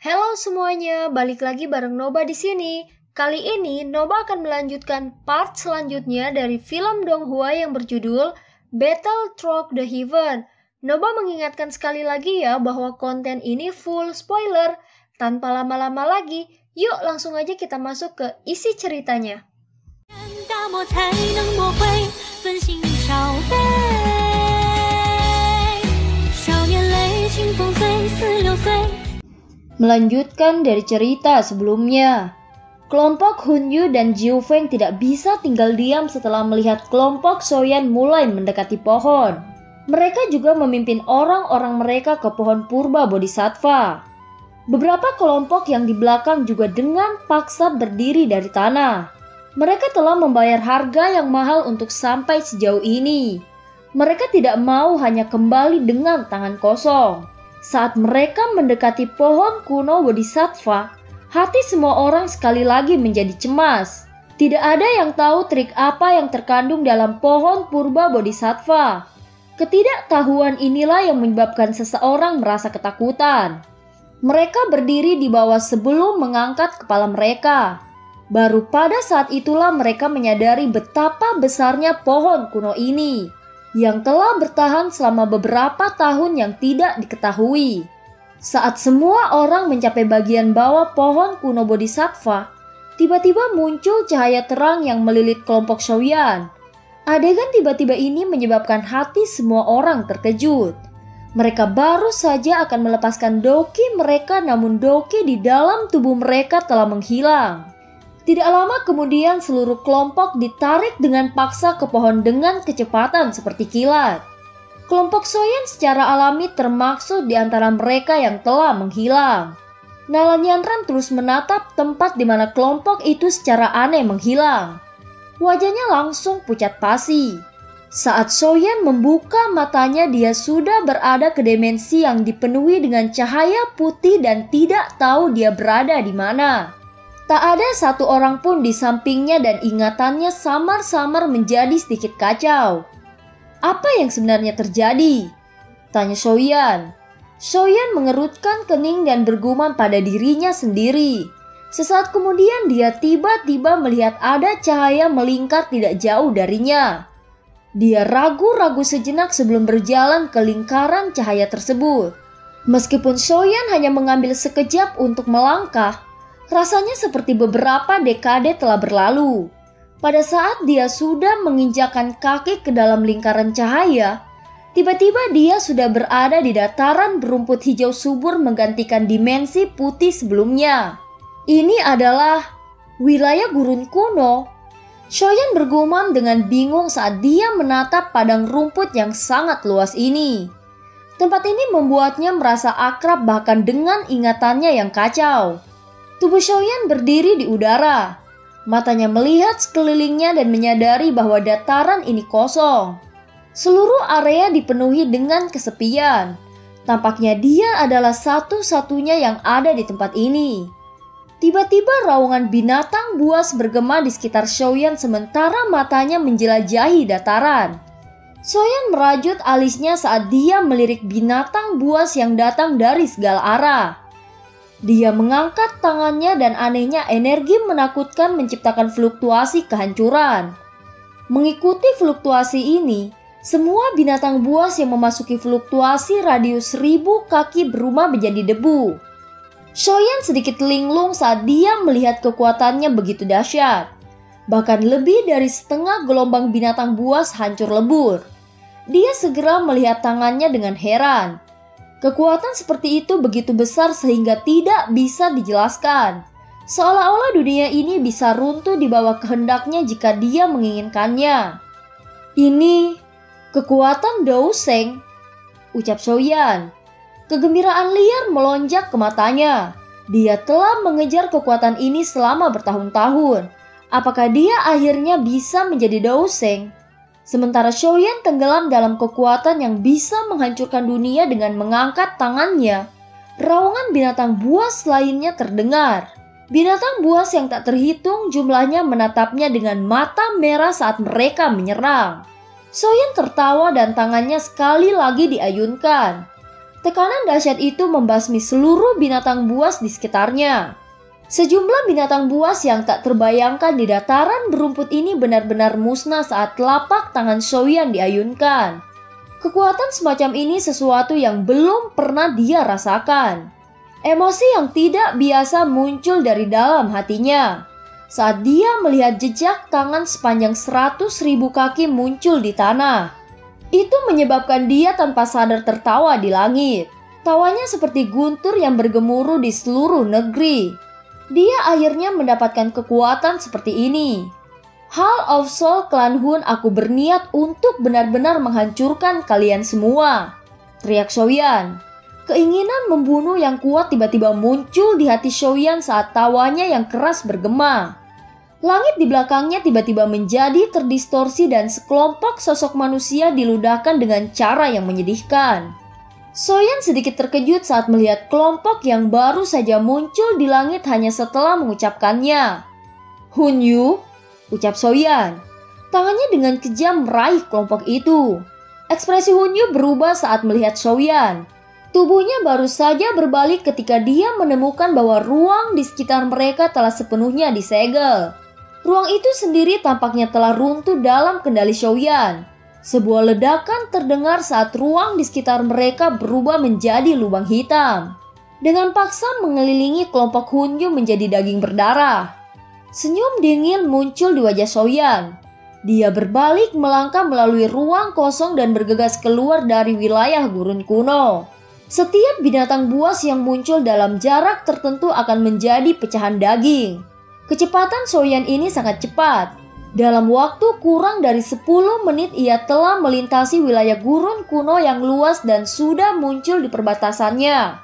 Halo semuanya, balik lagi bareng Noba di sini. Kali ini Noba akan melanjutkan part selanjutnya dari film Donghua yang berjudul Battle Through the Heaven. Noba mengingatkan sekali lagi ya bahwa konten ini full spoiler. Tanpa lama-lama lagi, yuk langsung aja kita masuk ke isi ceritanya. Melanjutkan dari cerita sebelumnya, kelompok Hunyu dan Jiu Feng tidak bisa tinggal diam setelah melihat kelompok Soyan mulai mendekati pohon. Mereka juga memimpin orang-orang mereka ke pohon purba bodhisattva. Beberapa kelompok yang di belakang juga dengan paksa berdiri dari tanah. Mereka telah membayar harga yang mahal untuk sampai sejauh ini. Mereka tidak mau hanya kembali dengan tangan kosong. Saat mereka mendekati pohon kuno bodhisattva, hati semua orang sekali lagi menjadi cemas. Tidak ada yang tahu trik apa yang terkandung dalam pohon purba bodhisattva. Ketidaktahuan inilah yang menyebabkan seseorang merasa ketakutan. Mereka berdiri di bawah sebelum mengangkat kepala mereka. Baru pada saat itulah mereka menyadari betapa besarnya pohon kuno ini, yang telah bertahan selama beberapa tahun yang tidak diketahui. Saat semua orang mencapai bagian bawah pohon kuno bodhisattva, tiba-tiba muncul cahaya terang yang melilit kelompok Shaoyan. Adegan tiba-tiba ini menyebabkan hati semua orang terkejut. Mereka baru saja akan melepaskan doki mereka, namun doki di dalam tubuh mereka telah menghilang. Tidak lama kemudian seluruh kelompok ditarik dengan paksa ke pohon dengan kecepatan seperti kilat. Kelompok Soyan secara alami termaksud di antara mereka yang telah menghilang. Nalanyantran terus menatap tempat di mana kelompok itu secara aneh menghilang. Wajahnya langsung pucat pasi. Saat Soyan membuka matanya, dia sudah berada ke dimensi yang dipenuhi dengan cahaya putih dan tidak tahu dia berada di mana. Tak ada satu orang pun di sampingnya dan ingatannya samar-samar menjadi sedikit kacau. Apa yang sebenarnya terjadi? Tanya Soyan. Soyan mengerutkan kening dan bergumam pada dirinya sendiri. Sesaat kemudian dia tiba-tiba melihat ada cahaya melingkar tidak jauh darinya. Dia ragu-ragu sejenak sebelum berjalan ke lingkaran cahaya tersebut. Meskipun Soyan hanya mengambil sekejap untuk melangkah, rasanya seperti beberapa dekade telah berlalu. Pada saat dia sudah menginjakkan kaki ke dalam lingkaran cahaya, tiba-tiba dia sudah berada di dataran berumput hijau subur menggantikan dimensi putih sebelumnya. Ini adalah wilayah gurun kuno. Soyan bergumam dengan bingung saat dia menatap padang rumput yang sangat luas ini. Tempat ini membuatnya merasa akrab bahkan dengan ingatannya yang kacau. Tubuh Soyan berdiri di udara. Matanya melihat sekelilingnya dan menyadari bahwa dataran ini kosong. Seluruh area dipenuhi dengan kesepian. Tampaknya dia adalah satu-satunya yang ada di tempat ini. Tiba-tiba raungan binatang buas bergema di sekitar Soyan sementara matanya menjelajahi dataran. Soyan merajut alisnya saat dia melirik binatang buas yang datang dari segala arah. Dia mengangkat tangannya dan anehnya energi menakutkan menciptakan fluktuasi kehancuran. Mengikuti fluktuasi ini, semua binatang buas yang memasuki fluktuasi radius 1000 kaki berubah menjadi debu. Soyan sedikit linglung saat dia melihat kekuatannya begitu dahsyat. Bahkan lebih dari setengah gelombang binatang buas hancur lebur. Dia segera melihat tangannya dengan heran. Kekuatan seperti itu begitu besar sehingga tidak bisa dijelaskan. Seolah-olah dunia ini bisa runtuh di bawah kehendaknya jika dia menginginkannya. Ini kekuatan Dou Sheng, ucap Soyan. Kegembiraan liar melonjak ke matanya. Dia telah mengejar kekuatan ini selama bertahun-tahun. Apakah dia akhirnya bisa menjadi Dou Sheng? Sementara Soyan tenggelam dalam kekuatan yang bisa menghancurkan dunia dengan mengangkat tangannya, raungan binatang buas lainnya terdengar. Binatang buas yang tak terhitung jumlahnya menatapnya dengan mata merah saat mereka menyerang. Soyan tertawa dan tangannya sekali lagi diayunkan. Tekanan dahsyat itu membasmi seluruh binatang buas di sekitarnya. Sejumlah binatang buas yang tak terbayangkan di dataran berumput ini benar-benar musnah saat telapak tangan Soyan diayunkan. Kekuatan semacam ini sesuatu yang belum pernah dia rasakan. Emosi yang tidak biasa muncul dari dalam hatinya saat dia melihat jejak tangan sepanjang 100.000 kaki muncul di tanah. Itu menyebabkan dia tanpa sadar tertawa di langit. Tawanya seperti guntur yang bergemuruh di seluruh negeri. Dia akhirnya mendapatkan kekuatan seperti ini. Hall of Soul Klan Hun, aku berniat untuk benar-benar menghancurkan kalian semua, teriak Soyan. Keinginan membunuh yang kuat tiba-tiba muncul di hati Soyan saat tawanya yang keras bergema. Langit di belakangnya tiba-tiba menjadi terdistorsi dan sekelompok sosok manusia diludahkan dengan cara yang menyedihkan. Soyan sedikit terkejut saat melihat kelompok yang baru saja muncul di langit hanya setelah mengucapkannya. Hun Yu, ucap Soyan. Tangannya dengan kejam meraih kelompok itu. Ekspresi Hun Yu berubah saat melihat Soyan. Tubuhnya baru saja berbalik ketika dia menemukan bahwa ruang di sekitar mereka telah sepenuhnya disegel. Ruang itu sendiri tampaknya telah runtuh dalam kendali Soyan. Sebuah ledakan terdengar saat ruang di sekitar mereka berubah menjadi lubang hitam. Dengan paksa mengelilingi kelompok Hun Yu menjadi daging berdarah. Senyum dingin muncul di wajah Soyan. Dia berbalik melangkah melalui ruang kosong dan bergegas keluar dari wilayah gurun kuno. Setiap binatang buas yang muncul dalam jarak tertentu akan menjadi pecahan daging. Kecepatan Soyan ini sangat cepat. Dalam waktu kurang dari 10 menit ia telah melintasi wilayah gurun kuno yang luas dan sudah muncul di perbatasannya.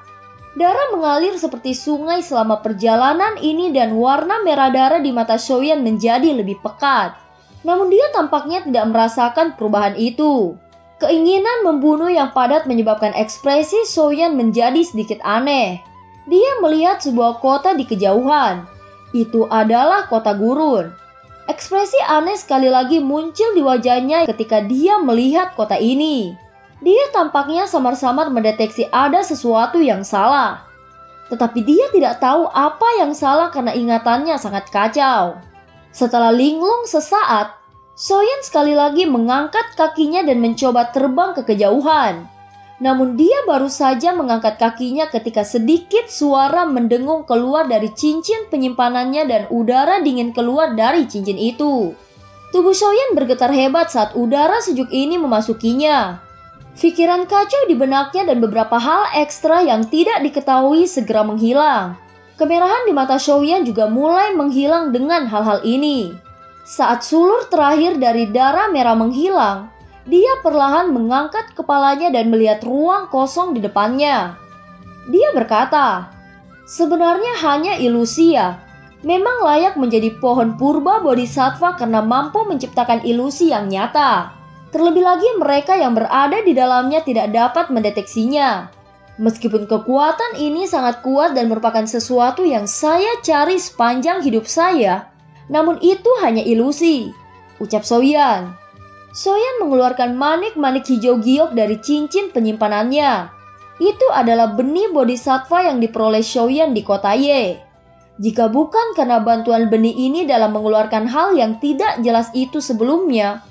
Darah mengalir seperti sungai selama perjalanan ini dan warna merah darah di mata Soyan menjadi lebih pekat. Namun dia tampaknya tidak merasakan perubahan itu. Keinginan membunuh yang padat menyebabkan ekspresi Soyan menjadi sedikit aneh. Dia melihat sebuah kota di kejauhan. Itu adalah kota gurun. Ekspresi aneh sekali lagi muncul di wajahnya ketika dia melihat kota ini. Dia tampaknya samar-samar mendeteksi ada sesuatu yang salah. Tetapi dia tidak tahu apa yang salah karena ingatannya sangat kacau. Setelah linglung sesaat, Soyan sekali lagi mengangkat kakinya dan mencoba terbang ke kejauhan. Namun dia baru saja mengangkat kakinya ketika sedikit suara mendengung keluar dari cincin penyimpanannya dan udara dingin keluar dari cincin itu. Tubuh Soyan bergetar hebat saat udara sejuk ini memasukinya. Pikiran kacau di benaknya dan beberapa hal ekstra yang tidak diketahui segera menghilang. Kemerahan di mata Soyan juga mulai menghilang dengan hal-hal ini. Saat sulur terakhir dari darah merah menghilang, dia perlahan mengangkat kepalanya dan melihat ruang kosong di depannya. Dia berkata, sebenarnya hanya ilusi ya. Memang layak menjadi pohon purba bodhisattva karena mampu menciptakan ilusi yang nyata. Terlebih lagi mereka yang berada di dalamnya tidak dapat mendeteksinya. Meskipun kekuatan ini sangat kuat dan merupakan sesuatu yang saya cari sepanjang hidup saya, namun itu hanya ilusi, ucap Soyan. Soyan mengeluarkan manik-manik hijau giok dari cincin penyimpanannya. Itu adalah benih bodhisattva yang diperoleh Soyan di kota Ye. Jika bukan karena bantuan benih ini dalam mengeluarkan hal yang tidak jelas itu sebelumnya,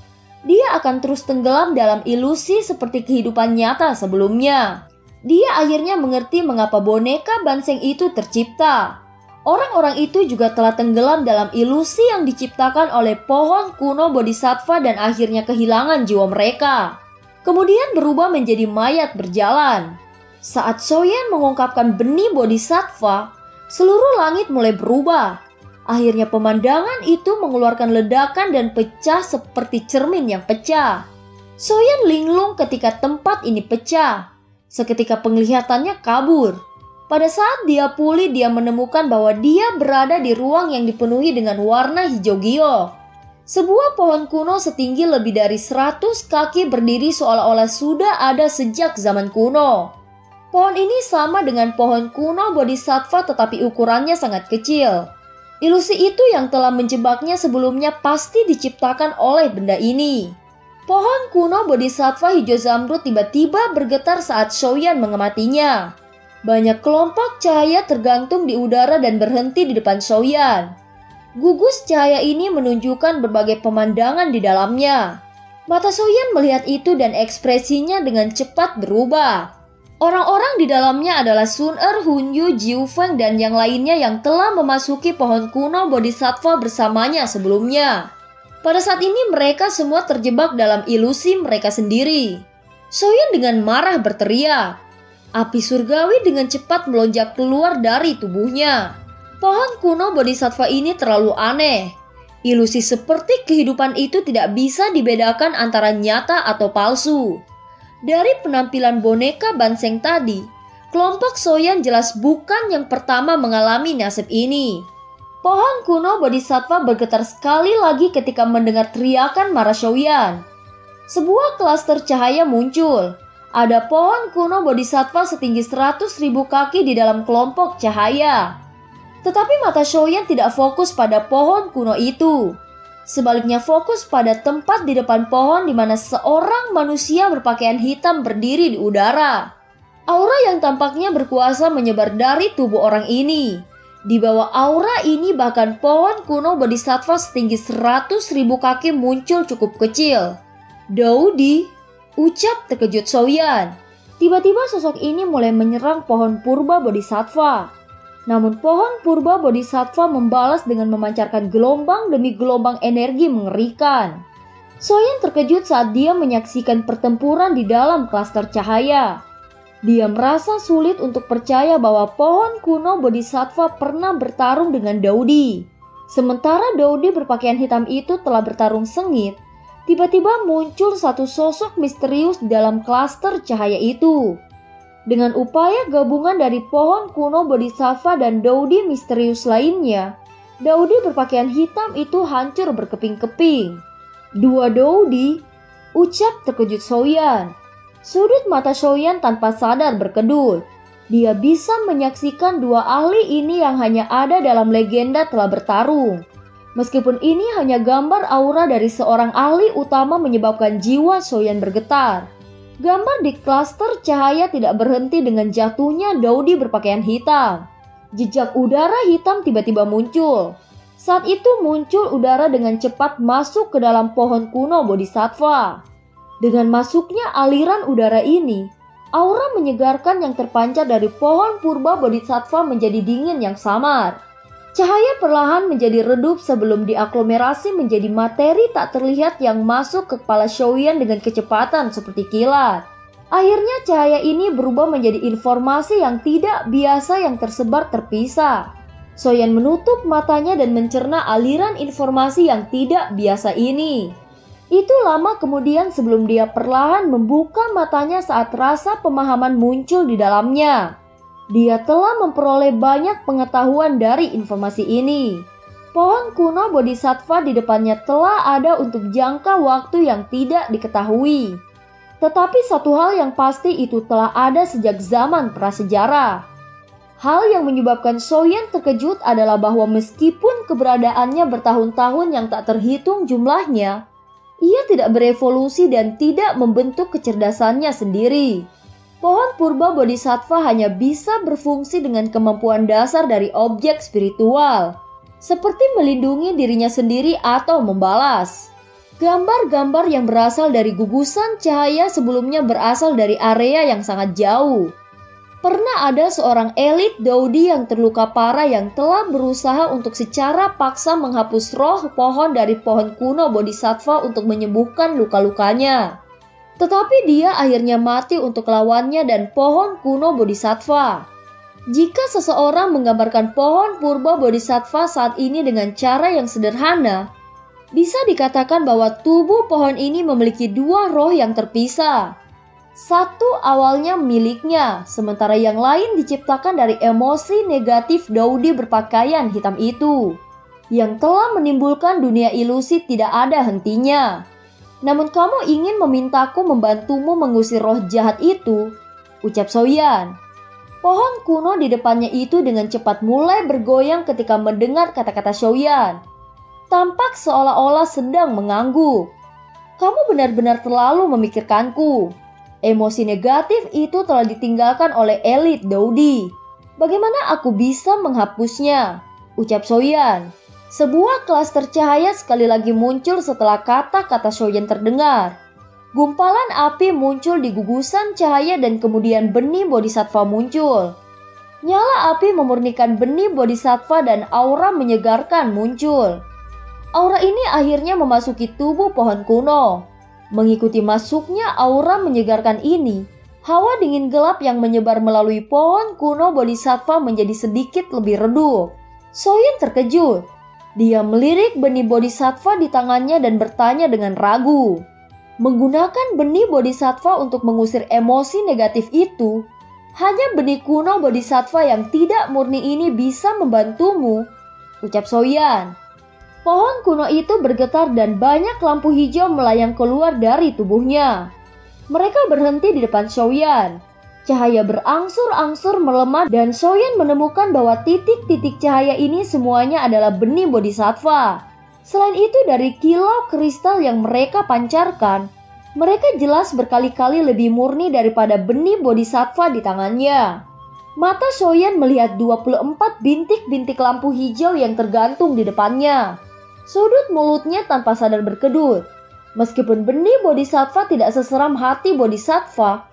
dia akan terus tenggelam dalam ilusi seperti kehidupan nyata sebelumnya. Dia akhirnya mengerti mengapa boneka Banseng itu tercipta. Orang-orang itu juga telah tenggelam dalam ilusi yang diciptakan oleh pohon kuno bodhisattva dan akhirnya kehilangan jiwa mereka. Kemudian berubah menjadi mayat berjalan. Saat Soyan mengungkapkan benih bodhisattva, seluruh langit mulai berubah. Akhirnya pemandangan itu mengeluarkan ledakan dan pecah seperti cermin yang pecah. Soyan linglung ketika tempat ini pecah. Seketika penglihatannya kabur. Pada saat dia pulih, dia menemukan bahwa dia berada di ruang yang dipenuhi dengan warna hijau giok. Sebuah pohon kuno setinggi lebih dari 100 kaki berdiri seolah-olah sudah ada sejak zaman kuno. Pohon ini sama dengan pohon kuno bodhisattva tetapi ukurannya sangat kecil. Ilusi itu yang telah menjebaknya sebelumnya pasti diciptakan oleh benda ini. Pohon kuno bodhisattva hijau zamrud tiba-tiba bergetar saat Xiaoyan mengamatinya. Banyak kelompok cahaya tergantung di udara dan berhenti di depan Xiaoyan. Gugus cahaya ini menunjukkan berbagai pemandangan di dalamnya. Mata Xiaoyan melihat itu dan ekspresinya dengan cepat berubah. Orang-orang di dalamnya adalah Sun Er, Hun Yu, Jiu Feng, dan yang lainnya yang telah memasuki pohon kuno bodhisattva bersamanya sebelumnya. Pada saat ini mereka semua terjebak dalam ilusi mereka sendiri. Xiaoyan dengan marah berteriak. Api surgawi dengan cepat melonjak keluar dari tubuhnya. Pohon kuno bodhisattva ini terlalu aneh. Ilusi seperti kehidupan itu tidak bisa dibedakan antara nyata atau palsu. Dari penampilan boneka Banseng tadi, kelompok Xiaoyan jelas bukan yang pertama mengalami nasib ini. Pohon kuno bodhisattva bergetar sekali lagi ketika mendengar teriakan marah Xiaoyan. Sebuah klaster cahaya muncul. Ada pohon kuno bodhisattva setinggi 100.000 kaki di dalam kelompok cahaya. Tetapi mata Xiaoyan tidak fokus pada pohon kuno itu. Sebaliknya fokus pada tempat di depan pohon di mana seorang manusia berpakaian hitam berdiri di udara. Aura yang tampaknya berkuasa menyebar dari tubuh orang ini. Di bawah aura ini bahkan pohon kuno bodhisattva setinggi 100.000 kaki muncul cukup kecil. Daudi, ucap terkejut Xiaoyan. Tiba-tiba sosok ini mulai menyerang pohon purba bodhisattva. Namun pohon purba bodhisattva membalas dengan memancarkan gelombang demi gelombang energi mengerikan. Xiaoyan terkejut saat dia menyaksikan pertempuran di dalam klaster cahaya. Dia merasa sulit untuk percaya bahwa pohon kuno bodhisattva pernah bertarung dengan Daudi. Sementara Daudi berpakaian hitam itu telah bertarung sengit, tiba-tiba muncul satu sosok misterius di dalam klaster cahaya itu. Dengan upaya gabungan dari pohon kuno bodhisattva dan Daudi misterius lainnya, Daudi berpakaian hitam itu hancur berkeping-keping. Dua Daudi, ucap terkejut Xiaoyan. Sudut mata Xiaoyan tanpa sadar berkedut. Dia bisa menyaksikan dua ahli ini yang hanya ada dalam legenda telah bertarung. Meskipun ini hanya gambar aura dari seorang ahli utama menyebabkan jiwa Xiaoyan bergetar. Gambar di klaster cahaya tidak berhenti dengan jatuhnya Daudi berpakaian hitam. Jejak udara hitam tiba-tiba muncul. Saat itu muncul udara dengan cepat masuk ke dalam pohon kuno bodhisattva. Dengan masuknya aliran udara ini, aura menyegarkan yang terpancar dari pohon purba bodhisattva menjadi dingin yang samar. Cahaya perlahan menjadi redup sebelum diaglomerasi menjadi materi tak terlihat yang masuk ke kepala Xiaoyan dengan kecepatan seperti kilat. Akhirnya cahaya ini berubah menjadi informasi yang tidak biasa yang tersebar terpisah. Xiaoyan menutup matanya dan mencerna aliran informasi yang tidak biasa ini. Itu lama kemudian sebelum dia perlahan membuka matanya saat rasa pemahaman muncul di dalamnya. Dia telah memperoleh banyak pengetahuan dari informasi ini. Pohon kuno bodhisattva di depannya telah ada untuk jangka waktu yang tidak diketahui. Tetapi satu hal yang pasti itu telah ada sejak zaman prasejarah. Hal yang menyebabkan Xiaoyan terkejut adalah bahwa meskipun keberadaannya bertahun-tahun yang tak terhitung jumlahnya, ia tidak berevolusi dan tidak membentuk kecerdasannya sendiri. Pohon purba bodhisattva hanya bisa berfungsi dengan kemampuan dasar dari objek spiritual, seperti melindungi dirinya sendiri atau membalas. Gambar-gambar yang berasal dari gugusan cahaya sebelumnya berasal dari area yang sangat jauh. Pernah ada seorang elit Daudi yang terluka parah yang telah berusaha untuk secara paksa menghapus roh pohon dari pohon kuno bodhisattva untuk menyembuhkan luka-lukanya. Tetapi dia akhirnya mati untuk lawannya dan pohon kuno bodhisattva. Jika seseorang menggambarkan pohon purba bodhisattva saat ini dengan cara yang sederhana, bisa dikatakan bahwa tubuh pohon ini memiliki dua roh yang terpisah. Satu awalnya miliknya, sementara yang lain diciptakan dari emosi negatif Daudi berpakaian hitam itu, yang telah menimbulkan dunia ilusi tidak ada hentinya. Namun kamu ingin memintaku membantumu mengusir roh jahat itu, ucap Xiaoyan. Pohon kuno di depannya itu dengan cepat mulai bergoyang ketika mendengar kata-kata Xiaoyan. Tampak seolah-olah sedang mengangguk. Kamu benar-benar terlalu memikirkanku. Emosi negatif itu telah ditinggalkan oleh elit Daudi. Bagaimana aku bisa menghapusnya? Ucap Soyan. Sebuah klaster cahaya sekali lagi muncul setelah kata-kata Soyan terdengar. Gumpalan api muncul di gugusan cahaya dan kemudian benih bodhisattva muncul. Nyala api memurnikan benih bodhisattva dan aura menyegarkan muncul. Aura ini akhirnya memasuki tubuh pohon kuno. Mengikuti masuknya aura menyegarkan ini, hawa dingin gelap yang menyebar melalui pohon kuno bodhisattva menjadi sedikit lebih redup. Soyan terkejut. Dia melirik benih bodhisattva di tangannya dan bertanya dengan ragu. Menggunakan benih bodhisattva untuk mengusir emosi negatif itu, hanya benih kuno bodhisattva yang tidak murni ini bisa membantumu, ucap Soyan. Pohon kuno itu bergetar dan banyak lampu hijau melayang keluar dari tubuhnya. Mereka berhenti di depan Soyan. Cahaya berangsur-angsur melemah dan Soyan menemukan bahwa titik-titik cahaya ini semuanya adalah benih bodhisattva. Selain itu dari kilau kristal yang mereka pancarkan, mereka jelas berkali-kali lebih murni daripada benih bodhisattva di tangannya. Mata Soyan melihat 24 bintik-bintik lampu hijau yang tergantung di depannya. Sudut mulutnya tanpa sadar berkedut. Meskipun benih bodhisattva tidak seseram hati bodhisattva,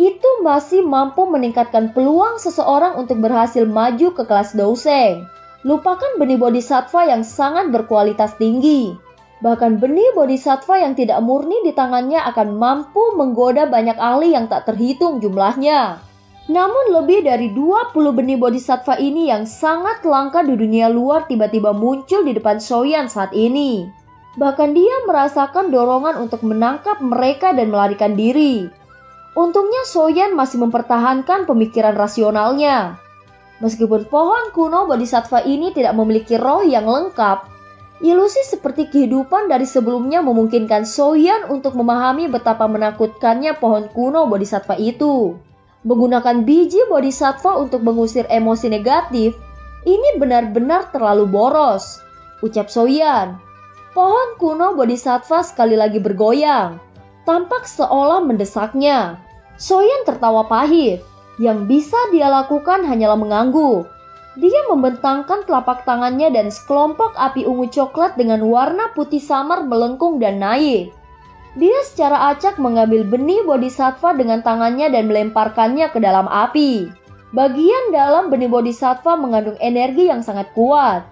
itu masih mampu meningkatkan peluang seseorang untuk berhasil maju ke kelas Douseng. Lupakan benih bodhisattva yang sangat berkualitas tinggi. Bahkan benih bodhisattva yang tidak murni di tangannya akan mampu menggoda banyak ahli yang tak terhitung jumlahnya. Namun lebih dari 20 benih bodhisattva ini yang sangat langka di dunia luar tiba-tiba muncul di depan Soyan saat ini. Bahkan dia merasakan dorongan untuk menangkap mereka dan melarikan diri. Untungnya Soyan masih mempertahankan pemikiran rasionalnya. Meskipun pohon kuno bodhisattva ini tidak memiliki roh yang lengkap, ilusi seperti kehidupan dari sebelumnya memungkinkan Soyan untuk memahami betapa menakutkannya pohon kuno bodhisattva itu. Menggunakan biji bodhisattva untuk mengusir emosi negatif, ini benar-benar terlalu boros, ucap Soyan. Pohon kuno bodhisattva sekali lagi bergoyang, tampak seolah mendesaknya. Soyan tertawa pahit. Yang bisa dia lakukan hanyalah mengangguk. Dia membentangkan telapak tangannya dan sekelompok api ungu coklat dengan warna putih samar melengkung dan naik. Dia secara acak mengambil benih bodhisattva dengan tangannya dan melemparkannya ke dalam api. Bagian dalam benih bodhisattva mengandung energi yang sangat kuat.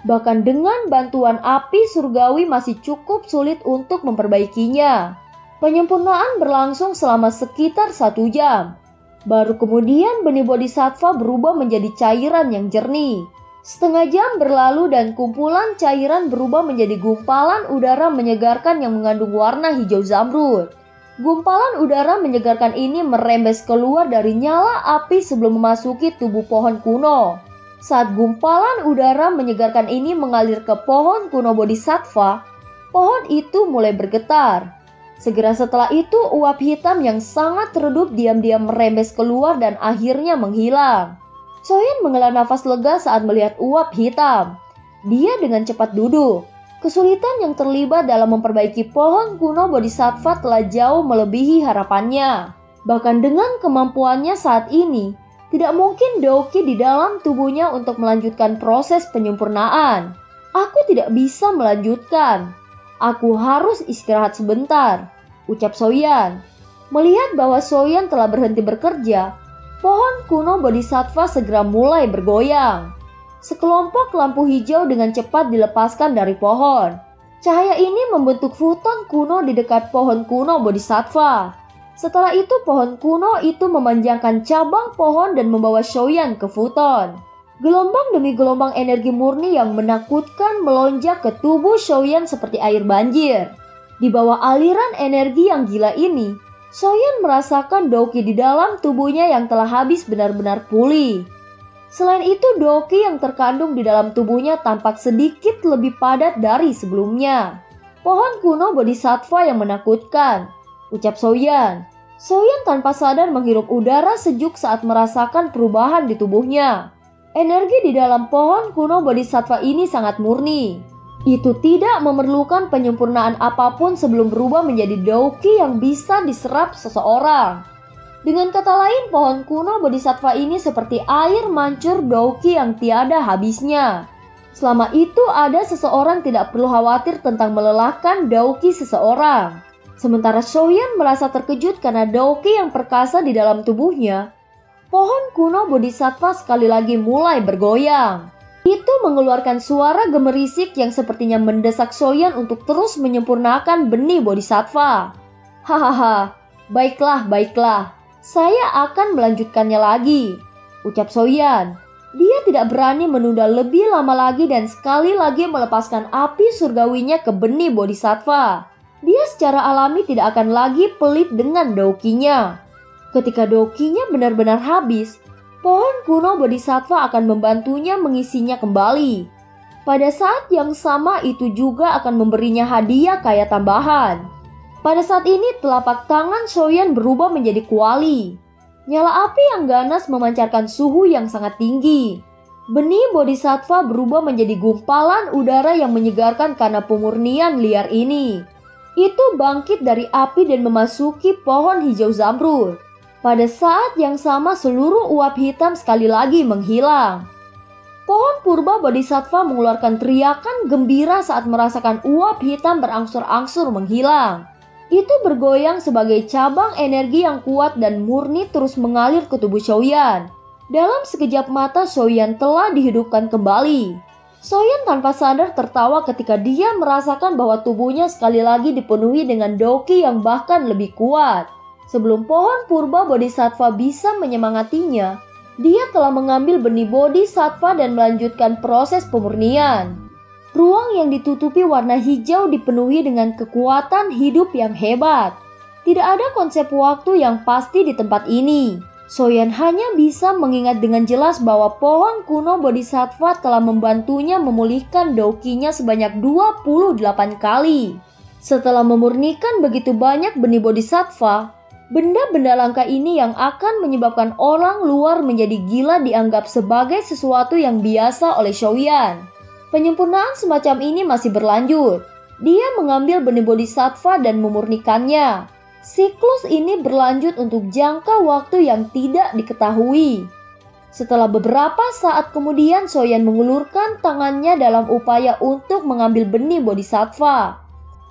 Bahkan dengan bantuan api surgawi masih cukup sulit untuk memperbaikinya. Penyempurnaan berlangsung selama sekitar 1 jam. Baru kemudian benih bodhisattva berubah menjadi cairan yang jernih. Setengah jam berlalu dan kumpulan cairan berubah menjadi gumpalan udara menyegarkan yang mengandung warna hijau zamrud. Gumpalan udara menyegarkan ini merembes keluar dari nyala api sebelum memasuki tubuh pohon kuno. Saat gumpalan udara menyegarkan ini mengalir ke pohon kuno bodhisattva, pohon itu mulai bergetar. Segera setelah itu uap hitam yang sangat redup diam-diam merembes keluar dan akhirnya menghilang. Soyan menghela nafas lega saat melihat uap hitam. Dia dengan cepat duduk. Kesulitan yang terlibat dalam memperbaiki pohon kuno bodhisattva telah jauh melebihi harapannya. Bahkan dengan kemampuannya saat ini, tidak mungkin Doki di dalam tubuhnya untuk melanjutkan proses penyempurnaan. Aku tidak bisa melanjutkan. Aku harus istirahat sebentar, ucap Soyan. Melihat bahwa Soyan telah berhenti bekerja, pohon kuno bodhisattva segera mulai bergoyang. Sekelompok lampu hijau dengan cepat dilepaskan dari pohon. Cahaya ini membentuk futon kuno di dekat pohon kuno bodhisattva. Setelah itu pohon kuno itu memanjangkan cabang pohon dan membawa Soyan ke futon. Gelombang demi gelombang energi murni yang menakutkan melonjak ke tubuh Soyan seperti air banjir. Di bawah aliran energi yang gila ini, Soyan merasakan Doki di dalam tubuhnya yang telah habis benar-benar pulih. Selain itu, Doki yang terkandung di dalam tubuhnya tampak sedikit lebih padat dari sebelumnya. Pohon kuno bodhisattva yang menakutkan, ucap Soyan. Soyan tanpa sadar menghirup udara sejuk saat merasakan perubahan di tubuhnya. Energi di dalam pohon kuno bodhisattva ini sangat murni. Itu tidak memerlukan penyempurnaan apapun sebelum berubah menjadi Douki yang bisa diserap seseorang. Dengan kata lain, pohon kuno Bodhisattva ini seperti air mancur Douki yang tiada habisnya. Selama itu ada seseorang tidak perlu khawatir tentang melelahkan Douki seseorang. Sementara Shoyan merasa terkejut karena Douki yang perkasa di dalam tubuhnya. Pohon kuno Bodhisattva sekali lagi mulai bergoyang. Itu mengeluarkan suara gemerisik yang sepertinya mendesak Shoyan untuk terus menyempurnakan benih Bodhisattva. Hahaha, baiklah. Saya akan melanjutkannya lagi, ucap Shoyan. Dia tidak berani menunda lebih lama lagi dan sekali lagi melepaskan api surgawinya ke benih Bodhisattva. Dia secara alami tidak akan lagi pelit dengan Doukinya. Ketika Doukinya benar-benar habis, pohon kuno Bodhisattva akan membantunya mengisinya kembali. Pada saat yang sama itu juga akan memberinya hadiah kaya tambahan. Pada saat ini telapak tangan Shoyan berubah menjadi kuali. Nyala api yang ganas memancarkan suhu yang sangat tinggi. Benih Bodhisattva berubah menjadi gumpalan udara yang menyegarkan karena pemurnian liar ini. Itu bangkit dari api dan memasuki pohon hijau zamrud. Pada saat yang sama seluruh uap hitam sekali lagi menghilang. Pohon purba Bodhisattva mengeluarkan teriakan gembira saat merasakan uap hitam berangsur-angsur menghilang. Itu bergoyang sebagai cabang energi yang kuat dan murni terus mengalir ke tubuh Shoyan. Dalam sekejap mata Shoyan telah dihidupkan kembali. Shoyan tanpa sadar tertawa ketika dia merasakan bahwa tubuhnya sekali lagi dipenuhi dengan Douki yang bahkan lebih kuat. Sebelum pohon purba Bodhisattva bisa menyemangatinya, dia telah mengambil benih Bodhisattva dan melanjutkan proses pemurnian. Ruang yang ditutupi warna hijau dipenuhi dengan kekuatan hidup yang hebat. Tidak ada konsep waktu yang pasti di tempat ini. Shoyan hanya bisa mengingat dengan jelas bahwa pohon kuno Bodhisattva telah membantunya memulihkan Doukinya sebanyak 28 kali. Setelah memurnikan begitu banyak benih Bodhisattva, benda-benda langka ini yang akan menyebabkan orang luar menjadi gila dianggap sebagai sesuatu yang biasa oleh Shoyan. Penyempurnaan semacam ini masih berlanjut. Dia mengambil benih Bodhisattva dan memurnikannya. Siklus ini berlanjut untuk jangka waktu yang tidak diketahui. Setelah beberapa saat kemudian, Shoyan mengulurkan tangannya dalam upaya untuk mengambil benih Bodhisattva.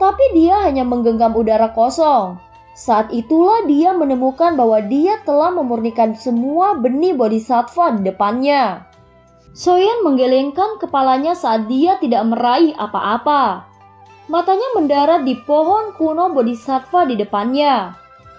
Tapi dia hanya menggenggam udara kosong. Saat itulah dia menemukan bahwa dia telah memurnikan semua benih Bodhisattva di depannya. Shoyan menggelengkan kepalanya saat dia tidak meraih apa-apa. Matanya mendarat di pohon kuno Bodhisattva di depannya.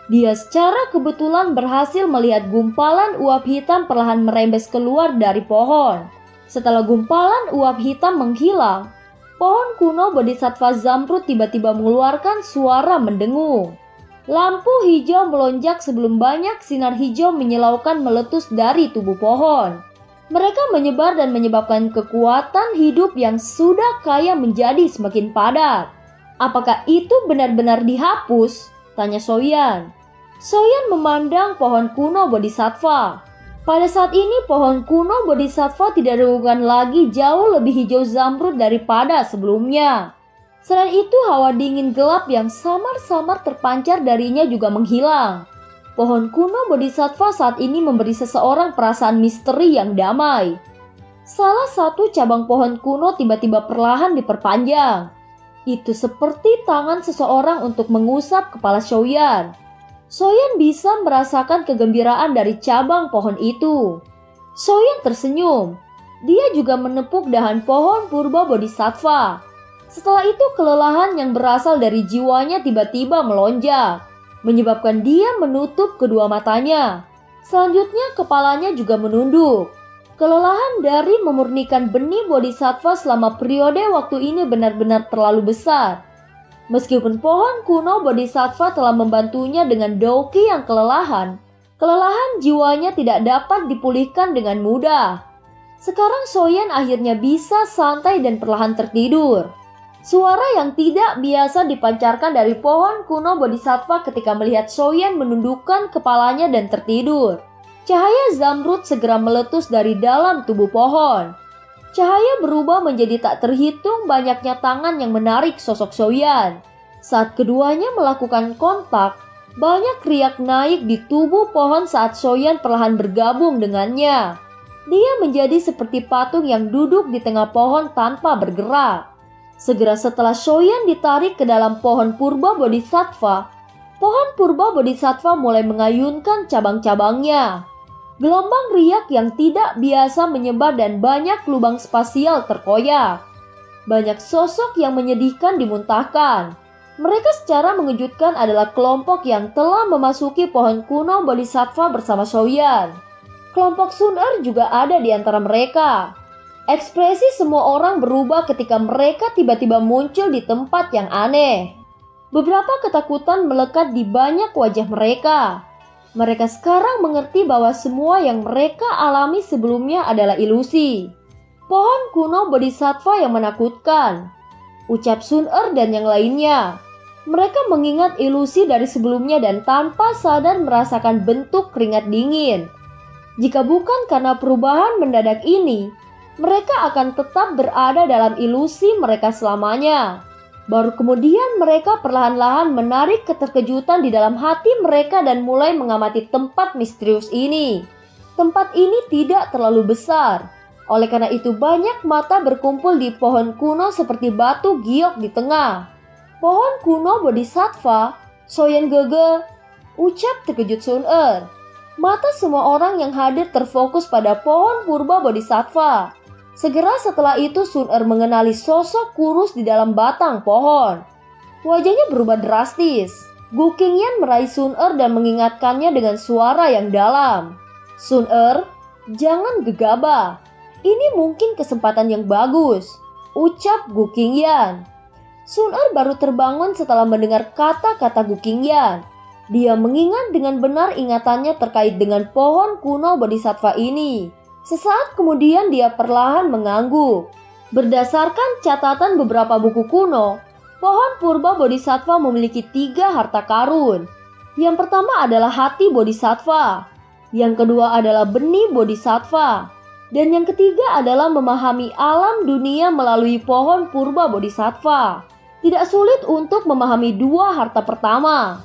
Dia secara kebetulan berhasil melihat gumpalan uap hitam perlahan merembes keluar dari pohon. Setelah gumpalan uap hitam menghilang, pohon kuno Bodhisattva zamrud tiba-tiba mengeluarkan suara mendengung. Lampu hijau melonjak sebelum banyak sinar hijau menyilaukan meletus dari tubuh pohon. Mereka menyebar dan menyebabkan kekuatan hidup yang sudah kaya menjadi semakin padat. Apakah itu benar-benar dihapus? Tanya Shoyan. Shoyan memandang pohon kuno Bodhisattva. Pada saat ini pohon kuno Bodhisattva tidak diragukan lagi jauh lebih hijau zamrud daripada sebelumnya. Selain itu hawa dingin gelap yang samar-samar terpancar darinya juga menghilang. Pohon kuno Bodhisattva saat ini memberi seseorang perasaan misteri yang damai. Salah satu cabang pohon kuno tiba-tiba perlahan diperpanjang. Itu seperti tangan seseorang untuk mengusap kepala Shoyan. Shoyan bisa merasakan kegembiraan dari cabang pohon itu. Shoyan tersenyum. Dia juga menepuk dahan pohon purba Bodhisattva. Setelah itu kelelahan yang berasal dari jiwanya tiba-tiba melonjak, menyebabkan dia menutup kedua matanya. Selanjutnya kepalanya juga menunduk. Kelelahan dari memurnikan benih Bodhisattva selama periode waktu ini benar-benar terlalu besar. Meskipun pohon kuno Bodhisattva telah membantunya dengan Douki yang kelelahan jiwanya tidak dapat dipulihkan dengan mudah. Sekarang Shoyan akhirnya bisa santai dan perlahan tertidur. Suara yang tidak biasa dipancarkan dari pohon kuno Bodhisattva ketika melihat Shoyan menundukkan kepalanya dan tertidur. Cahaya zamrud segera meletus dari dalam tubuh pohon. Cahaya berubah menjadi tak terhitung banyaknya tangan yang menarik sosok Soyan. Saat keduanya melakukan kontak, banyak riak naik di tubuh pohon saat Soyan perlahan bergabung dengannya. Dia menjadi seperti patung yang duduk di tengah pohon tanpa bergerak. Segera setelah Soyan ditarik ke dalam pohon purba bodhisattva, pohon purba bodhisattva mulai mengayunkan cabang-cabangnya. Gelombang riak yang tidak biasa menyebar dan banyak lubang spasial terkoyak. Banyak sosok yang menyedihkan dimuntahkan. Mereka secara mengejutkan adalah kelompok yang telah memasuki pohon kuno bodhisattva bersama Soyan. Kelompok Sun-er juga ada di antara mereka. Ekspresi semua orang berubah ketika mereka tiba-tiba muncul di tempat yang aneh. Beberapa ketakutan melekat di banyak wajah mereka. Mereka sekarang mengerti bahwa semua yang mereka alami sebelumnya adalah ilusi. Pohon kuno bodhisattva yang menakutkan, ucap Sun-er dan yang lainnya. Mereka mengingat ilusi dari sebelumnya dan tanpa sadar merasakan bentuk keringat dingin. Jika bukan karena perubahan mendadak ini, mereka akan tetap berada dalam ilusi mereka selamanya. Baru kemudian mereka perlahan-lahan menarik keterkejutan di dalam hati mereka dan mulai mengamati tempat misterius ini. Tempat ini tidak terlalu besar. Oleh karena itu banyak mata berkumpul di pohon kuno seperti batu giok di tengah. Pohon kuno bodhisattva, Soyan Gege, ucap terkejut Sun-er. Mata semua orang yang hadir terfokus pada pohon purba bodhisattva. Segera setelah itu Sun-er mengenali sosok kurus di dalam batang pohon. Wajahnya berubah drastis. Gu Qingyan meraih Sun-er dan mengingatkannya dengan suara yang dalam. Sun-er, jangan gegabah. Ini mungkin kesempatan yang bagus, ucap Gu Qingyan. Sun-er baru terbangun setelah mendengar kata-kata Gu Qingyan. Dia mengingat dengan benar ingatannya terkait dengan pohon kuno bodhisattva ini. Sesaat kemudian dia perlahan mengangguk. Berdasarkan catatan beberapa buku kuno, pohon purba bodhisattva memiliki 3 harta karun. Yang pertama adalah hati bodhisattva, yang kedua adalah benih bodhisattva, dan yang ketiga adalah memahami alam dunia melalui pohon purba bodhisattva. Tidak sulit untuk memahami 2 harta pertama.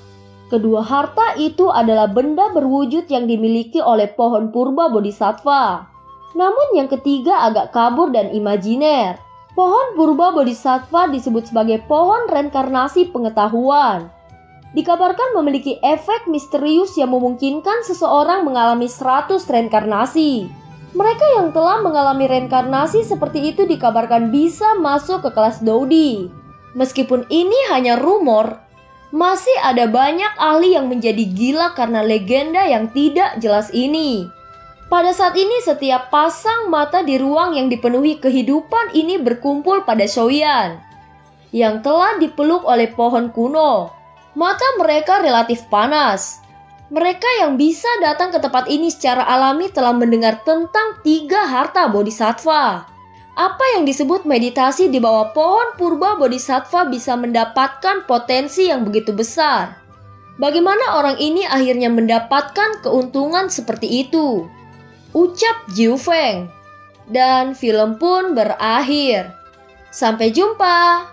Kedua harta itu adalah benda berwujud yang dimiliki oleh pohon purba bodhisattva. Namun yang ketiga agak kabur dan imajiner. Pohon purba bodhisattva disebut sebagai pohon reinkarnasi pengetahuan. Dikabarkan memiliki efek misterius yang memungkinkan seseorang mengalami 100 reinkarnasi. Mereka yang telah mengalami reinkarnasi seperti itu dikabarkan bisa masuk ke kelas Daudi. Meskipun ini hanya rumor, masih ada banyak ahli yang menjadi gila karena legenda yang tidak jelas ini. Pada saat ini setiap pasang mata di ruang yang dipenuhi kehidupan ini berkumpul pada Soyan yang telah dipeluk oleh pohon kuno. Mata mereka relatif panas. Mereka yang bisa datang ke tempat ini secara alami telah mendengar tentang 3 harta bodhisattva. Apa yang disebut meditasi di bawah pohon purba bodhisattva bisa mendapatkan potensi yang begitu besar. Bagaimana orang ini akhirnya mendapatkan keuntungan seperti itu? Ucap Jiu Feng. Dan film pun berakhir. Sampai jumpa.